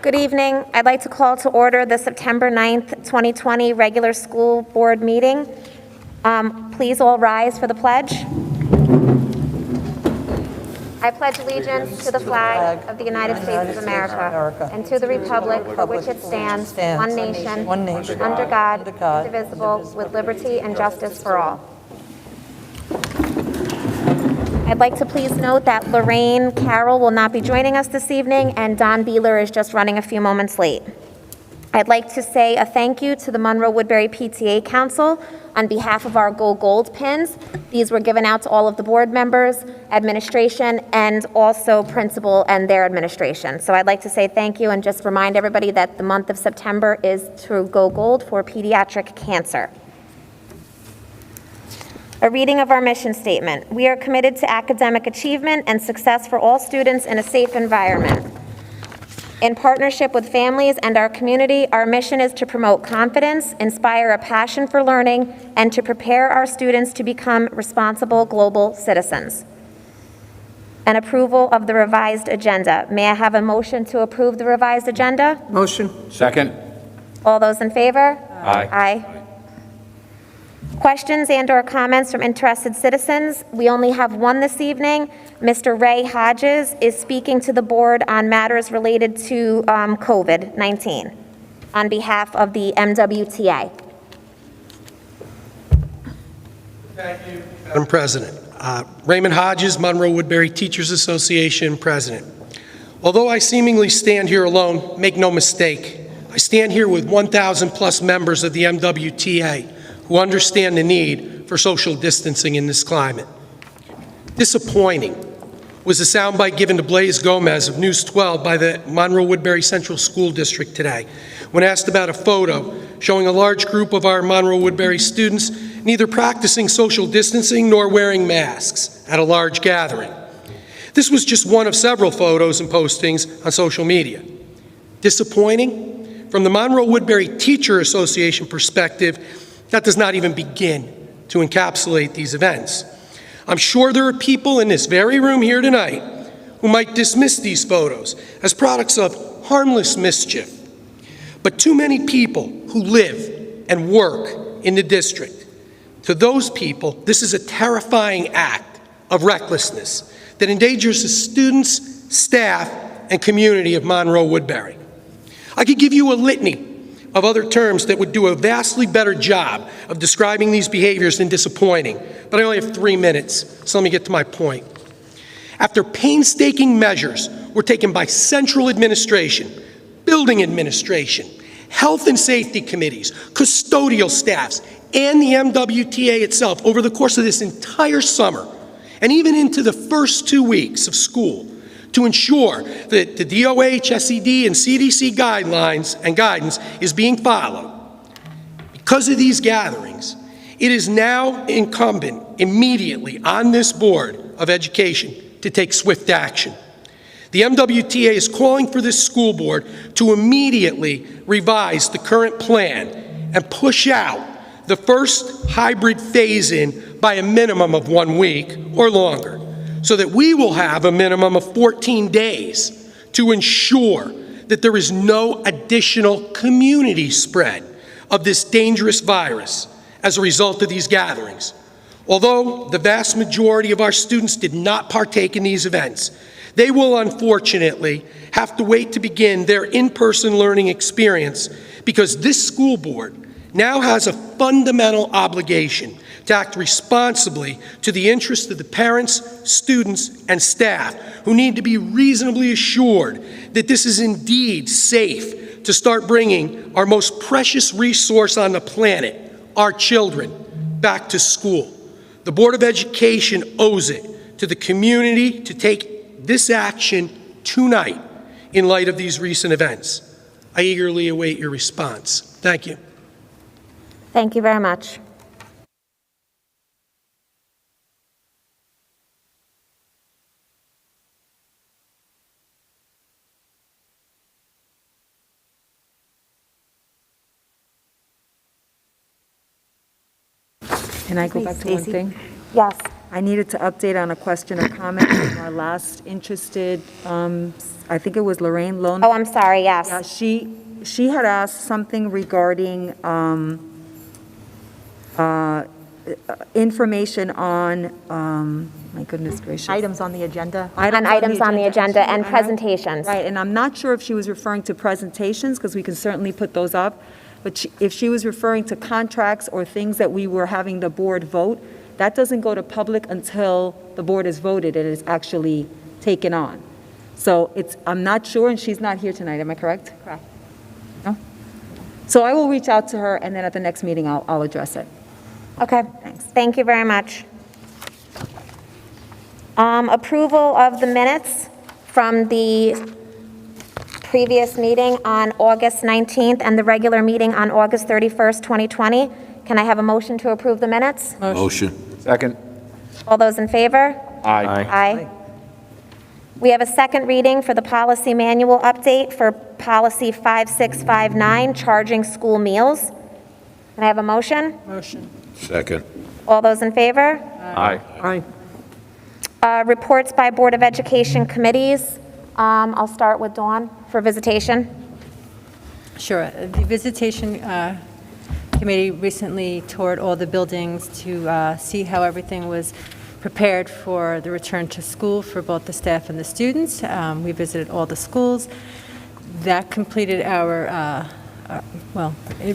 Good evening. I'd like to call to order the September 9th, 2020 regular school board meeting. Please all rise for the pledge. I pledge allegiance to the flag of the United States of America and to the republic for which it stands, one nation, under God, indivisible, with liberty and justice for all. I'd like to please note that Lorraine Carroll will not be joining us this evening, and Don Beeler is just running a few moments late. I'd like to say a thank you to the Monroe-Woodbury PTA Council on behalf of our Go Gold pins. These were given out to all of the board members, administration, and also principal and their administration. So I'd like to say thank you and just remind everybody that the month of September is to Go Gold for pediatric cancer. A reading of our mission statement. We are committed to academic achievement and success for all students in a safe environment. In partnership with families and our community, our mission is to promote confidence, inspire a passion for learning, and to prepare our students to become responsible global citizens. An approval of the revised agenda. May I have a motion to approve the revised agenda? Motion. Second. All those in favor? Aye. Aye. Questions and/or comments from interested citizens? We only have one this evening. Mr. Ray Hodges is speaking to the board on matters related to COVID-19 on behalf of the MWTA. Thank you, Madam President. Raymond Hodges, Monroe-Woodbury Teachers Association President. Although I seemingly stand here alone, make no mistake, I stand here with 1,000 plus members of the MWTA who understand the need for social distancing in this climate. Disappointing was the soundbite given to Blaise Gomez of News 12 by the Monroe-Woodbury Central School District today, when asked about a photo showing a large group of our Monroe-Woodbury students neither practicing social distancing nor wearing masks at a large gathering. This was just one of several photos and postings on social media. Disappointing? From the Monroe-Woodbury Teacher Association perspective, that does not even begin to encapsulate these events. I'm sure there are people in this very room here tonight who might dismiss these photos as products of harmless mischief. But too many people who live and work in the district, to those people, this is a terrifying act of recklessness that endangers the students, staff, and community of Monroe-Woodbury. I could give you a litany of other terms that would do a vastly better job of describing these behaviors than disappointing, but I only have 3 minutes, so let me get to my point. After painstaking measures were taken by central administration, building administration, health and safety committees, custodial staffs, and the MWTA itself over the course of this entire summer, and even into the first 2 weeks of school, to ensure that the DOH, SED, and CDC guidelines and guidance is being followed. Because of these gatherings, it is now incumbent immediately on this Board of Education to take swift action. The MWTA is calling for this school board to immediately revise the current plan and push out the first hybrid phase-in by a minimum of 1 week or longer, so that we will have a minimum of 14 days to ensure that there is no additional community spread of this dangerous virus as a result of these gatherings. Although the vast majority of our students did not partake in these events, they will unfortunately have to wait to begin their in-person learning experience because this school board now has a fundamental obligation to act responsibly to the interests of the parents, students, and staff who need to be reasonably assured that this is indeed safe to start bringing our most precious resource on the planet, our children, back to school. The Board of Education owes it to the community to take this action tonight in light of these recent events. I eagerly await your response. Thank you. Thank you very much. Can I go back to one Stacey? thing? Yes. I needed to update on a question or comment from our last interested, I think it was Lorraine Lone. Oh, I'm sorry, yes. Yeah, she had asked something regarding information on, my goodness gracious. Items on the agenda. On items on the agenda and I- presentations. Right, and I'm not sure if she was referring to presentations, because we can certainly put those up, but if she was referring to contracts or things that we were having the board vote, that doesn't go to public until the board has voted and is actually taken on. So I'm not sure, and she's not here tonight, am I correct? Correct. No? So I will reach out to her, and then at the next meeting, I'll address it. Okay, Thanks. thank you very much. Approval of the minutes from the previous meeting on August 19th and the regular meeting on August 31st, 2020. Can I have a motion to approve the minutes? Motion. Second. All those in favor? Aye. Aye. We have a second reading for the policy manual update for policy 5659, charging school meals. Can I have a motion? Second. All those in favor? Aye. Aye. Reports by Board of Education committees. I'll start with Dawn for visitation. Sure. The Visitation Committee recently toured all the buildings to see how everything was prepared for the return to school for both the staff and the students. We visited all the schools. That completed it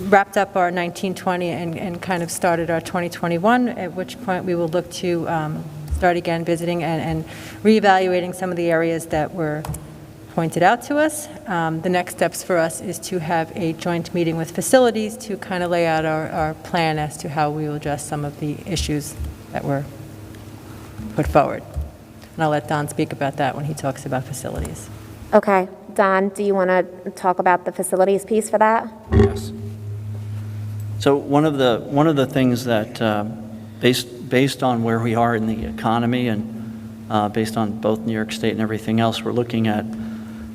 wrapped up our 1920 and kind of started our 2021, at which point we will look to start again visiting and reevaluating some of the areas that were pointed out to us. The next steps for us is to have a joint meeting with facilities to kind of lay out our plan as to how we will address some of the issues that were put forward. And I'll let Don speak about that when he talks about facilities. Okay, Don, do you want to talk about the facilities piece for that? Yes. So one of the things that, based on where we are in the economy and based on both New York State and everything else, we're looking at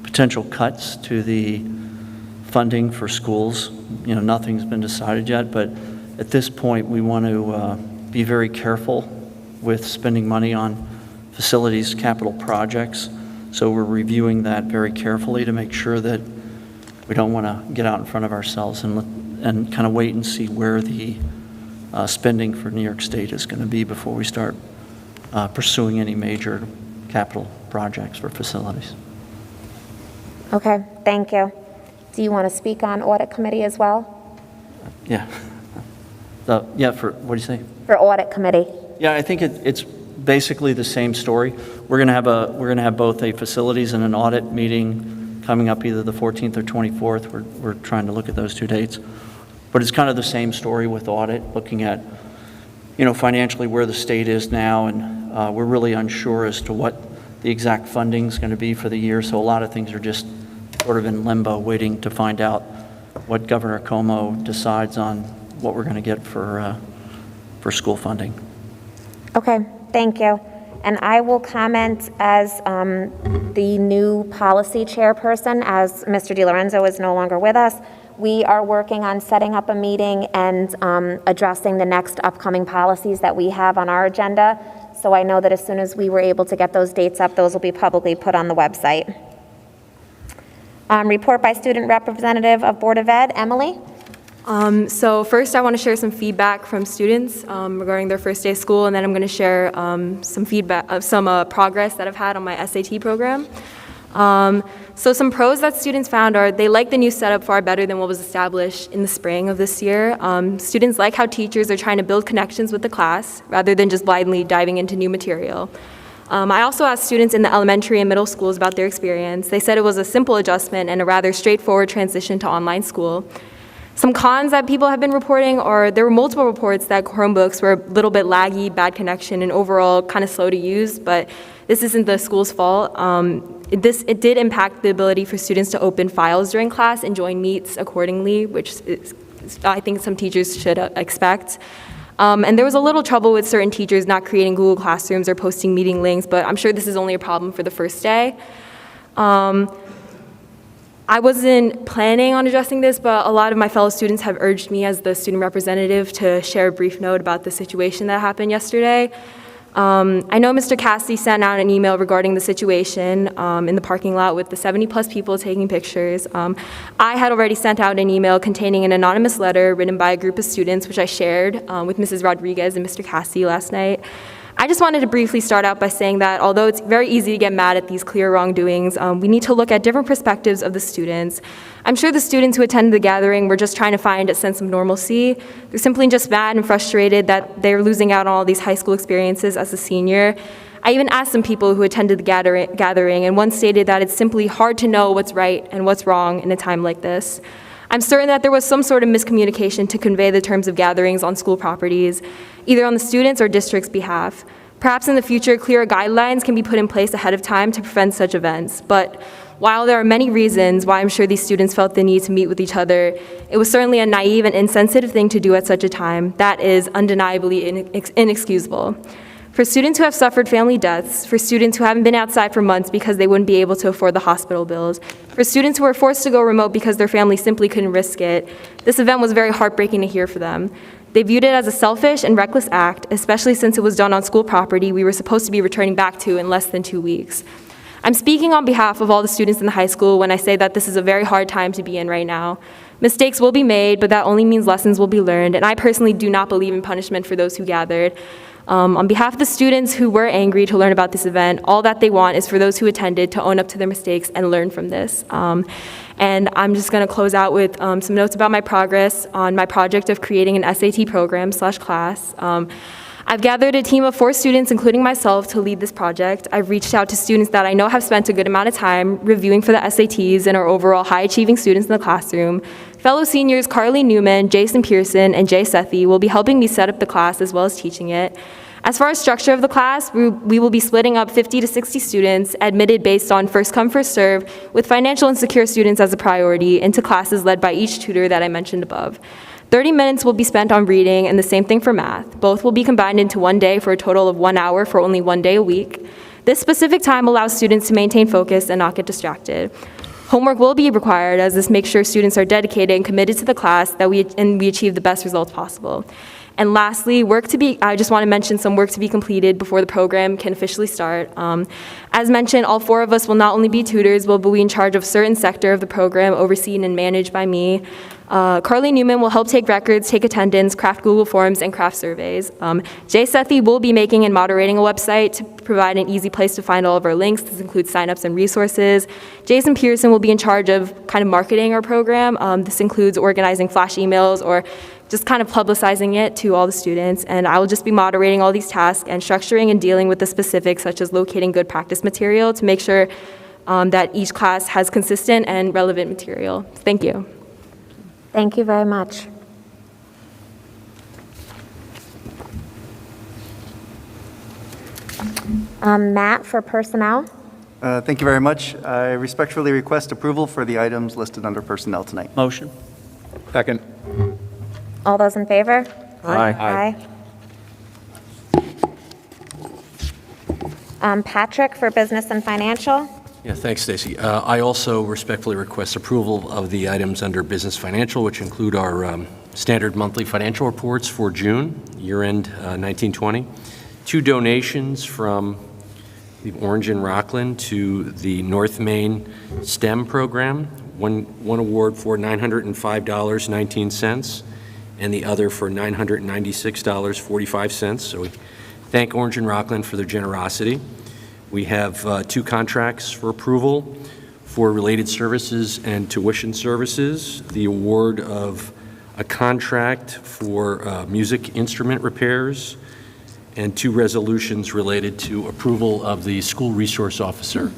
potential cuts to the funding for schools. You know, nothing's been decided yet, but at this point, we want to be very careful with spending money on facilities, capital projects. So we're reviewing that very carefully to make sure that we don't want to get out in front of ourselves and kind of wait and see where the spending for New York State is going to be before we start pursuing any major capital projects for facilities. Okay, thank you. Do you want to speak on Audit Committee as well? Yeah. For, what do you say? For Audit Committee. Yeah, I think it's basically the same story. We're going to have both a facilities and an audit meeting coming up either the 14th or 24th. We're trying to look at those 2 dates. But it's kind of the same story with audit, looking at, financially where the state is now, and we're really unsure as to what the exact funding is going to be for the year. So a lot of things are just sort of in limbo, waiting to find out what Governor Cuomo decides on what we're going to get for school funding. Okay, thank you. And I will comment as the new policy chairperson, as Mr. DiLorenzo is no longer with us. We are working on setting up a meeting and addressing the next upcoming policies that we have on our agenda. So I know that as soon as we were able to get those dates up, those will be publicly put on the website. Report by student representative of Board of Ed, Emily. So first, I want to share some feedback from students regarding their first day of school, and then I'm going to share some feedback of some progress that I've had on my SAT program. So some pros that students found are they like the new setup far better than what was established in the spring of this year. Students like how teachers are trying to build connections with the class rather than just blindly diving into new material. I also asked students in the elementary and middle schools about their experience. They said it was a simple adjustment and a rather straightforward transition to online school. Some cons that people have been reporting are there were multiple reports that Chromebooks were a little bit laggy, bad connection, and overall kind of slow to use, but this isn't the school's fault. It did impact the ability for students to open files during class and join meets accordingly, which I think some teachers should expect. And there was a little trouble with certain teachers not creating Google Classrooms or posting meeting links, but I'm sure this is only a problem for the first day. I wasn't planning on addressing this, but a lot of my fellow students have urged me as the student representative to share a brief note about the situation that happened yesterday. I know Mr. Cassidy sent out an email regarding the situation in the parking lot with the 70-plus people taking pictures. I had already sent out an email containing an anonymous letter written by a group of students, which I shared with Mrs. Rodriguez and Mr. Cassidy last night. I just wanted to briefly start out by saying that although it's very easy to get mad at these clear wrongdoings, we need to look at different perspectives of the students. I'm sure the students who attended the gathering were just trying to find a sense of normalcy. They're simply just mad and frustrated that they're losing out on all these high school experiences as a senior. I even asked some people who attended the gathering, and one stated that it's simply hard to know what's right and what's wrong in a time like this. I'm certain that there was some sort of miscommunication to convey the terms of gatherings on school properties, either on the students' or district's behalf. Perhaps in the future, clearer guidelines can be put in place ahead of time to prevent such events. But while there are many reasons why I'm sure these students felt the need to meet with each other, it was certainly a naive and insensitive thing to do at such a time. That is undeniably inexcusable. For students who have suffered family deaths, for students who haven't been outside for months because they wouldn't be able to afford the hospital bills, for students who were forced to go remote because their family simply couldn't risk it, this event was very heartbreaking to hear for them. They viewed it as a selfish and reckless act, especially since it was done on school property we were supposed to be returning back to in less than 2 weeks. I'm speaking on behalf of all the students in the high school when I say that this is a very hard time to be in right now. Mistakes will be made, but that only means lessons will be learned, and I personally do not believe in punishment for those who gathered. On behalf of the students who were angry to learn about this event, all that they want is for those who attended to own up to their mistakes and learn from this. And I'm just going to close out with some notes about my progress on my project of creating an SAT program/class. I've gathered a team of 4 students, including myself, to lead this project. I've reached out to students that I know have spent a good amount of time reviewing for the SATs and are overall high-achieving students in the classroom. Fellow seniors Carly Newman, Jason Pearson, and Jay Sethi will be helping me set up the class as well as teaching it. As far as structure of the class, we will be splitting up 50 to 60 students, admitted based on first come, first serve, with financial insecure students as a priority, into classes led by each tutor that I mentioned above. 30 minutes will be spent on reading, and the same thing for math. Both will be combined into one day for a total of 1 hour for only 1 day a week. This specific time allows students to maintain focus and not get distracted. Homework will be required, as this makes sure students are dedicated and committed to the class that we achieve the best results possible. And lastly, I just want to mention some work to be completed before the program can officially start. As mentioned, all 4 of us will not only be tutors, but will be in charge of a certain sector of the program overseen and managed by me. Carly Newman will help take records, take attendance, craft Google Forms, and craft surveys. Jay Sethi will be making and moderating a website to provide an easy place to find all of our links. This includes signups and resources. Jason Pearson will be in charge of kind of marketing our program. This includes organizing flash emails or just kind of publicizing it to all the students. And I will just be moderating all these tasks and structuring and dealing with the specifics, such as locating good practice material to make sure that each class has consistent and relevant material. Thank you. Thank you very much. Matt, for personnel. Thank you very much. I respectfully request approval for the items listed under personnel tonight. Motion? Second. All those in favor? Aye. Patrick, for business and financial. Yeah, thanks, Stacy. I also respectfully request approval of the items under business financial, which include our standard monthly financial reports for June, year-end 1920, 2 donations from the Orange and Rockland to the North Main STEM program, one award for $905.19, and the other for $996.45. So we thank Orange and Rockland for their generosity. We have 2 contracts for approval for related services and tuition services, the award of a contract for music instrument repairs, and 2 resolutions related to approval of the school resource officer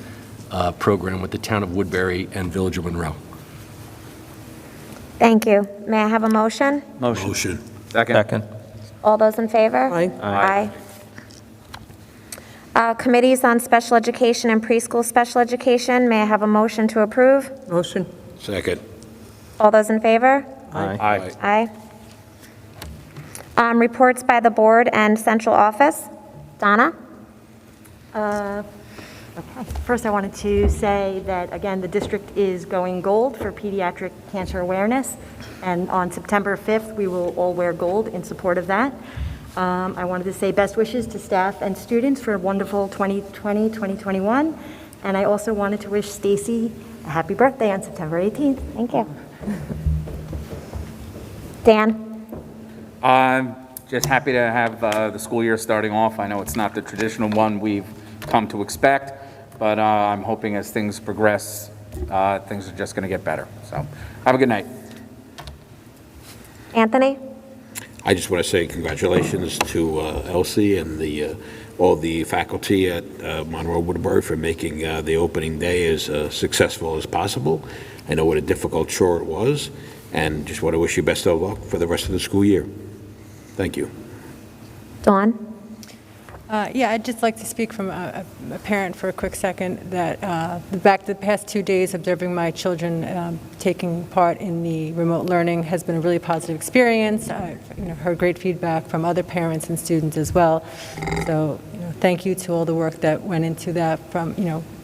program with the town of Woodbury and Village of Monroe. Thank you. May I have a motion? Motion. Second. All those in favor? Aye. Committees on special education and preschool special education. May I have a motion to approve? Motion. Second. All those in favor? Aye. Aye. Reports by the board and central office. Donna? First, I wanted to say that, again, the district is going gold for pediatric cancer awareness, and on September 5th, we will all wear gold in support of that. I wanted to say best wishes to staff and students for a wonderful 2020-2021. And I also wanted to wish Stacy a happy birthday on September 18th. Thank you. Dan? I'm just happy to have the school year starting off. I know it's not the traditional one we've come to expect, but I'm hoping as things progress, things are just going to get better. So have a good night. Anthony? I just want to say congratulations to Elsie and all the faculty at Monroe-Woodbury for making the opening day as successful as possible. I know what a difficult chore it was, and just want to wish you best of luck for the rest of the school year. Thank you. Dawn? Yeah, I'd just like to speak from a parent for a quick second that the past 2 days observing my children taking part in the remote learning has been a really positive experience. I've heard great feedback from other parents and students as well. So thank you to all the work that went into that from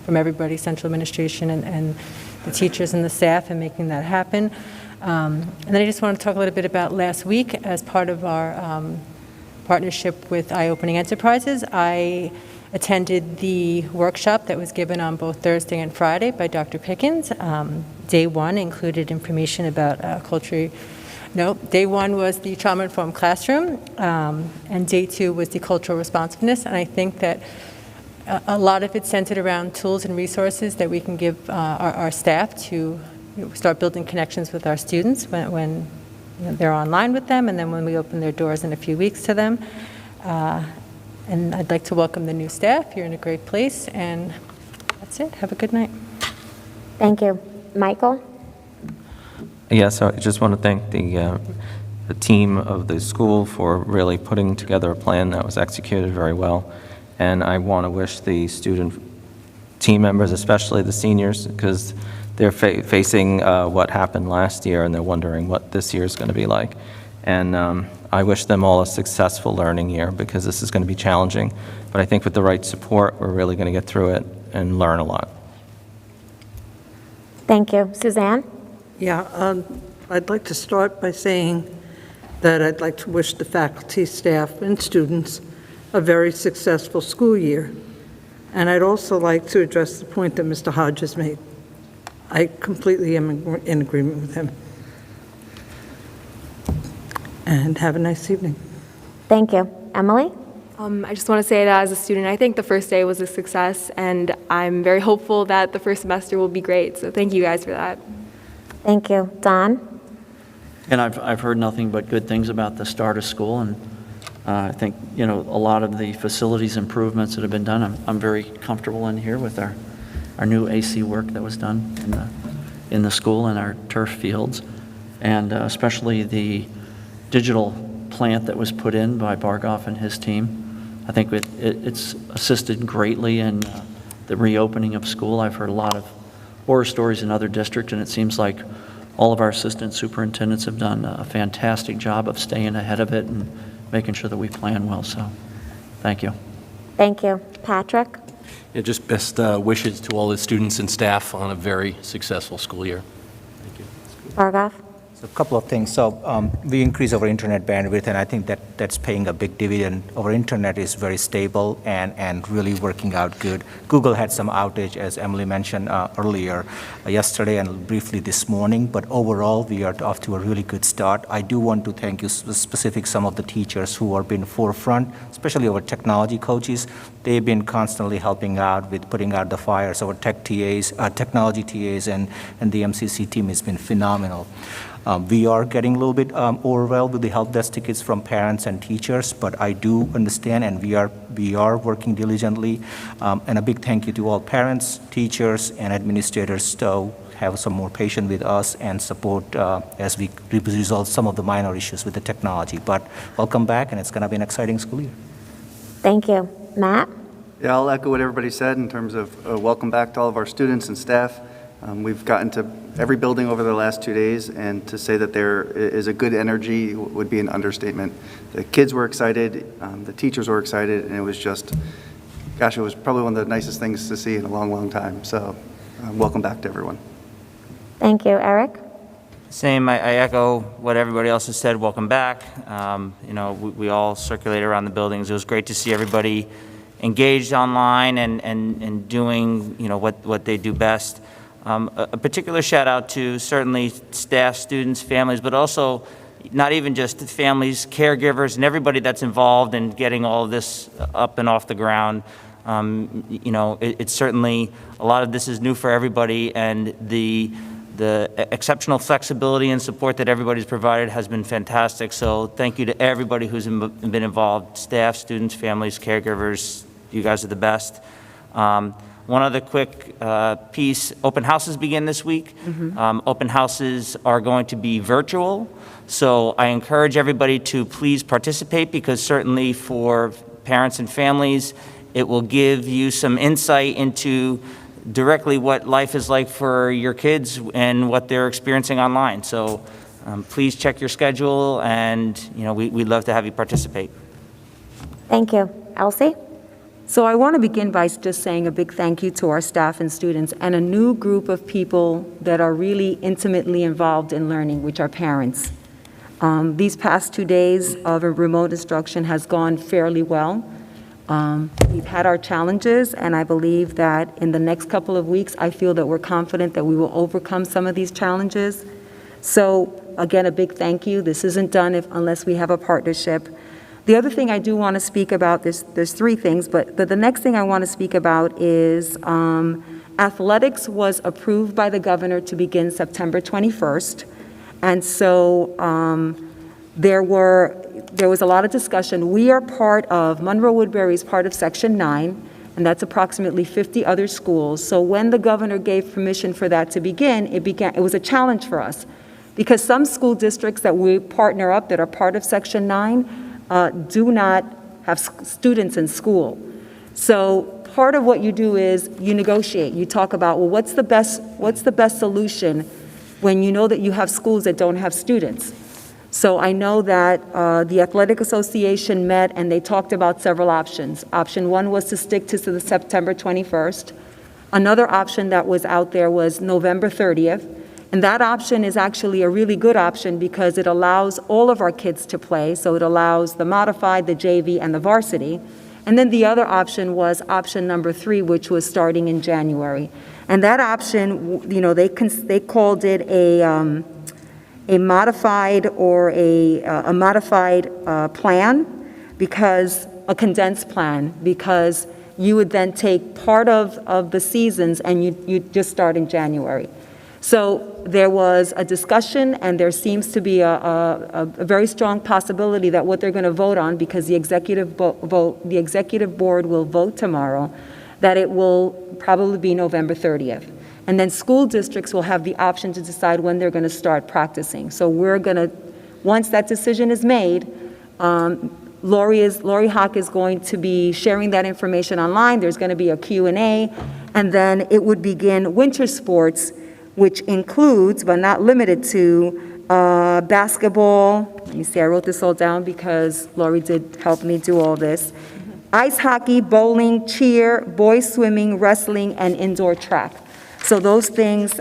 everybody, central administration and the teachers and the staff in making that happen. And then I just want to talk a little bit about last week as part of our partnership with Eye Opening Enterprises. I attended the workshop that was given on both Thursday and Friday by Dr. Pickens. Day one included information about day one was the trauma-informed classroom, and day two was the cultural responsiveness. And I think that a lot of it centered around tools and resources that we can give our staff to start building connections with our students when they're online with them, and then when we open their doors in a few weeks to them. And I'd like to welcome the new staff. You're in a great place, and that's it. Have a good night. Thank you. Michael? Yeah, so I just want to thank the team of the school for really putting together a plan that was executed very well. And I want to wish the student team members, especially the seniors, because they're facing what happened last year, and they're wondering what this year is going to be like. And I wish them all a successful learning year, because this is going to be challenging. But I think with the right support, we're really going to get through it and learn a lot. Thank you. Suzanne? Yeah, I'd like to start by saying that I'd like to wish the faculty, staff, and students a very successful school year. And I'd also like to address the point that Mr. Hodges made. I completely am in agreement with him. And have a nice evening. Thank you. Emily? I just want to say that as a student, I think the first day was a success, and I'm very hopeful that the first semester will be great. So thank you guys for that. Thank you. Don? And I've heard nothing but good things about the start of school, and I think, a lot of the facilities improvements that have been done, I'm very comfortable in here with our new AC work that was done in the school and our turf fields, and especially the digital plant that was put in by Bargoff and his team. I think it's assisted greatly in the reopening of school. I've heard a lot of horror stories in other districts, and it seems like all of our assistant superintendents have done a fantastic job of staying ahead of it and making sure that we plan well. So thank you. Thank you. Patrick? Yeah, just best wishes to all the students and staff on a very successful school year. Thank you. Bargoff? So a couple of things. So we increase our internet bandwidth, and I think that's paying a big dividend. Our internet is very stable and really working out good. Google had some outage, as Emily mentioned earlier, yesterday and briefly this morning, but overall we are off to a really good start. I do want to thank you specific some of the teachers who have been forefront, especially our technology coaches. They've been constantly helping out with putting out the fires. Our tech TAs, technology TAs, and the MCC team has been phenomenal. We are getting a little bit overwhelmed with the help desk tickets from parents and teachers, but I do understand, and we are working diligently. And a big thank you to all parents, teachers, and administrators to have some more patience with us and support as we resolve some of the minor issues with the technology. But welcome back, and it's going to be an exciting school year. Thank you. Matt? Yeah, I'll echo what everybody said in terms of welcome back to all of our students and staff. We've gotten to every building over the last 2 days, and to say that there is a good energy would be an understatement. The kids were excited, the teachers were excited, and it was just, gosh, it was probably one of the nicest things to see in a long, long time. So welcome back to everyone. Thank you. Eric? Same, I echo what everybody else has said. Welcome back. We all circulate around the buildings. It was great to see everybody engaged online and doing, what they do best. A particular shout out to certainly staff, students, families, but also not even just families, caregivers, and everybody that's involved in getting all of this up and off the ground. It's certainly, a lot of this is new for everybody, and the exceptional flexibility and support that everybody's provided has been fantastic. So thank you to everybody who's been involved, staff, students, families, caregivers. You guys are the best. One other quick piece, open houses begin this week. Open houses are going to be virtual. So I encourage everybody to please participate, because certainly for parents and families, it will give you some insight into directly what life is like for your kids and what they're experiencing online. So please check your schedule, and we'd love to have you participate. Thank you. Elsie? So I want to begin by just saying a big thank you to our staff and students, and a new group of people that are really intimately involved in learning, which are parents. These past 2 days of a remote instruction has gone fairly well. We've had our challenges, and I believe that in the next couple of weeks, I feel that we're confident that we will overcome some of these challenges. So again, a big thank you. This isn't done unless we have a partnership. The other thing I do want to speak about, there's 3 things, but the next thing I want to speak about is athletics was approved by the governor to begin September 21st. And so there was a lot of discussion. We are part of, Monroe-Woodbury is part of Section 9, and that's approximately 50 other schools. So when the governor gave permission for that to begin, it was a challenge for us, because some school districts that we partner up that are part of Section 9 do not have students in school. So part of what you do is you negotiate. You talk about, well, what's the best solution when you know that you have schools that don't have students? So I know that the Athletic Association met and they talked about several options. Option 1 was to stick to the September 21st. Another option that was out there was November 30th. And that option is actually a really good option, because it allows all of our kids to play. So it allows the modified, the JV, and the varsity. And then the other option was option number 3, which was starting in January. And that option, they called it a modified or a modified plan, because a condensed plan, because you would then take part of the seasons and you just start in January. So there was a discussion, and there seems to be a very strong possibility that what they're going to vote on, because the executive board will vote tomorrow, that it will probably be November 30th. And then school districts will have the option to decide when they're going to start practicing. So we're going to, once that decision is made, Lori Hawk is going to be sharing that information online. There's going to be a Q&A, and then it would begin winter sports, which includes, but not limited to, basketball. Let me see, I wrote this all down because Lori did help me do all this. Ice hockey, bowling, cheer, boys swimming, wrestling, and indoor track. So those things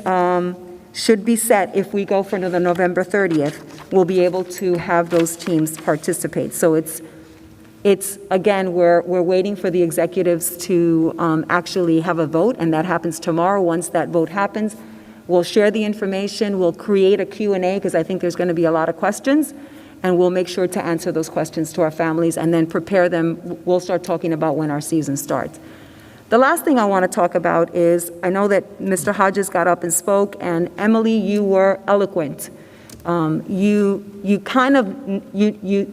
should be set. If we go for the November 30th, we'll be able to have those teams participate. So it's again, we're waiting for the executives to actually have a vote, and that happens tomorrow. Once that vote happens, we'll share the information, we'll create a Q&A, because I think there's going to be a lot of questions, and we'll make sure to answer those questions to our families and then prepare them. We'll start talking about when our season starts. The last thing I want to talk about is, I know that Mr. Hodges got up and spoke, and Emily, you were eloquent. You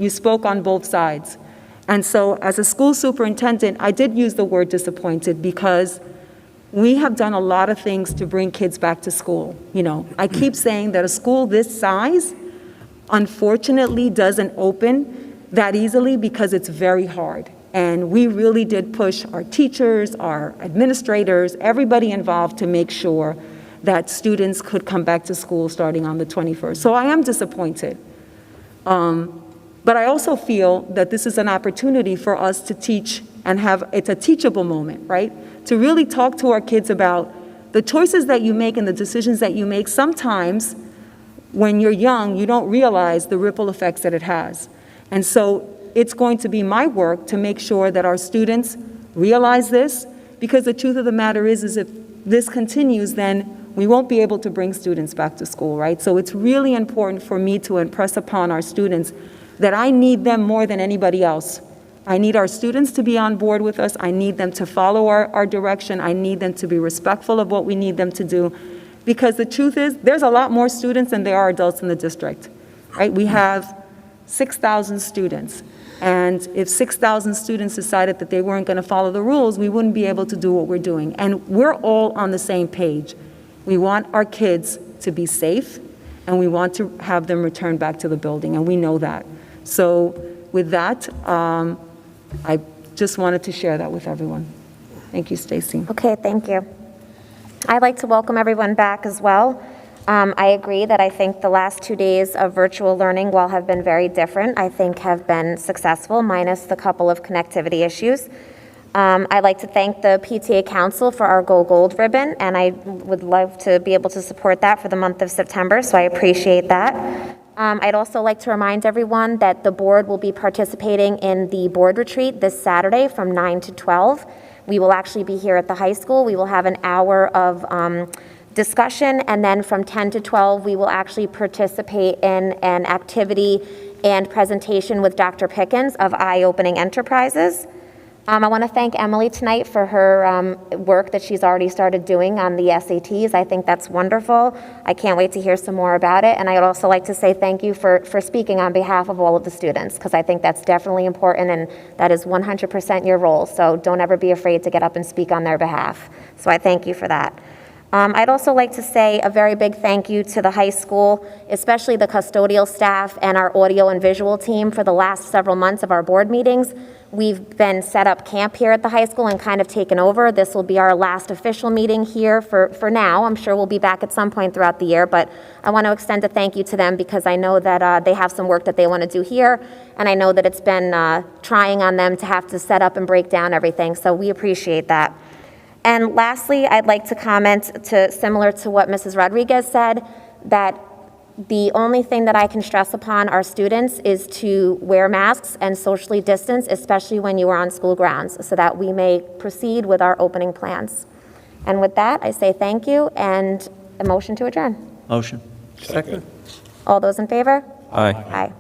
spoke on both sides. And so as a school superintendent, I did use the word disappointed, because we have done a lot of things to bring kids back to school. I keep saying that a school this size, unfortunately, doesn't open that easily, because it's very hard. And we really did push our teachers, our administrators, everybody involved to make sure that students could come back to school starting on the 21st. So I am disappointed. But I also feel that this is an opportunity for us to teach and it's a teachable moment, right? To really talk to our kids about the choices that you make and the decisions that you make. Sometimes when you're young, you don't realize the ripple effects that it has. And so it's going to be my work to make sure that our students realize this, because the truth of the matter is if this continues, then we won't be able to bring students back to school, right? So it's really important for me to impress upon our students that I need them more than anybody else. I need our students to be on board with us. I need them to follow our direction. I need them to be respectful of what we need them to do. Because the truth is, there's a lot more students than there are adults in the district, right? We have 6,000 students. And if 6,000 students decided that they weren't going to follow the rules, we wouldn't be able to do what we're doing. And we're all on the same page. We want our kids to be safe, and we want to have them return back to the building, and we know that. So with that, I just wanted to share that with everyone. Thank you, Stacy. Okay, thank you. I'd like to welcome everyone back as well. I agree that I think the last 2 days of virtual learning, while have been very different, I think have been successful, minus the couple of connectivity issues. I'd like to thank the PTA Council for our Go Gold ribbon, and I would love to be able to support that for the month of September, so I appreciate that. I'd also like to remind everyone that the board will be participating in the board retreat this Saturday from 9 to 12. We will actually be here at the high school. We will have an hour of discussion, and then from 10 to 12, we will actually participate in an activity and presentation with Dr. Pickens of Eye Opening Enterprises. I want to thank Emily tonight for her work that she's already started doing on the SATs. I think that's wonderful. I can't wait to hear some more about it. And I would also like to say thank you for speaking on behalf of all of the students, because I think that's definitely important, and that is 100% your role. So don't ever be afraid to get up and speak on their behalf. So I thank you for that. I'd also like to say a very big thank you to the high school, especially the custodial staff and our audio and visual team for the last several months of our board meetings. We've been set up camp here at the high school and kind of taken over. This will be our last official meeting here for now. I'm sure we'll be back at some point throughout the year, but I want to extend a thank you to them, because I know that they have some work that they want to do here, and I know that it's been trying on them to have to set up and break down everything, so we appreciate that. And lastly, I'd like to comment similar to what Mrs. Rodriguez said, that the only thing that I can stress upon our students is to wear masks and socially distance, especially when you are on school grounds, so that we may proceed with our opening plans. And with that, I say thank you, and a motion to adjourn. Motion. Second. All those in favor? Aye. Aye.